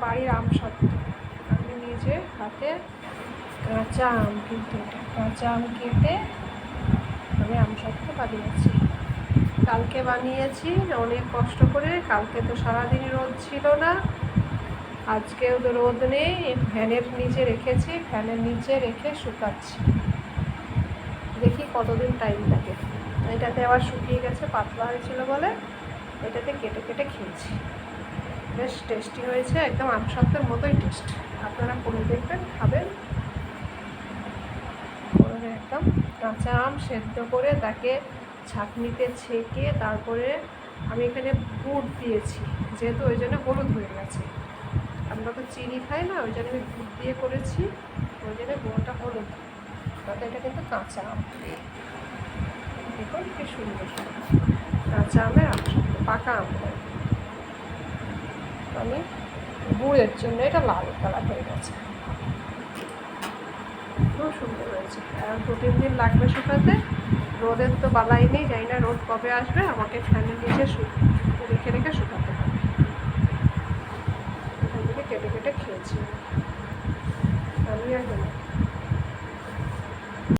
বাড়ির আম সত্ত্ব, আমি নিজে হাতে কাঁচা আম, কিন্তু এটা কাঁচা আম কেটে আমি আম সত্ত্ব বানিয়েছি। কালকে বানিয়েছি অনেক কষ্ট করে, কালকে তো সারাদিনই রোদ ছিল না, আজকেও তো রোদ নেই, ফ্যানের নিচে রেখেছি, ফ্যানের নিচে রেখে শুকাচ্ছি, দেখি কতদিন টাইম লাগে। এটাতে আবার শুকিয়ে গেছে, পাতলা হয়েছিল বলে এটাতে কেটে কেটে খেয়েছি। বেশ টেস্টি হয়েছে, একদম আম সত্ত্বের মতোই টেস্ট। আপনারা করে দেখবেন, খাবেন। করে একদম কাঁচা আম সেদ্ধ করে তাকে ছাঁকনিতে ছেঁকে তারপরে আমি এখানে গুড় দিয়েছি, যেহেতু ওই জন্য হলুদ হয়ে গেছে। আমরা তো চিনি খাই না, ওই জন্য আমি গুড় দিয়ে করেছি, ওই জন্য গুঁড়োটা হলুদ। তাতে এটা কিন্তু কাঁচা আম, দেখুন কি সুন্দর কাঁচা আমের আম সত্ত্ব, পাকা আম নয়। আমি গুড়ের জন্য এটা লাল কালার হয়ে গেছে, খুব সুন্দর হয়েছে। আর 2-3 দিন লাগবে শুকাতে, রোদের তো বালাই নেই, জানি না রোদ কবে আসবে, আমাকে ফ্যানের নিচে রেখে রেখে শুকাতে হবে। এখান থেকে কেটে কেটে খেয়েছি আমি আর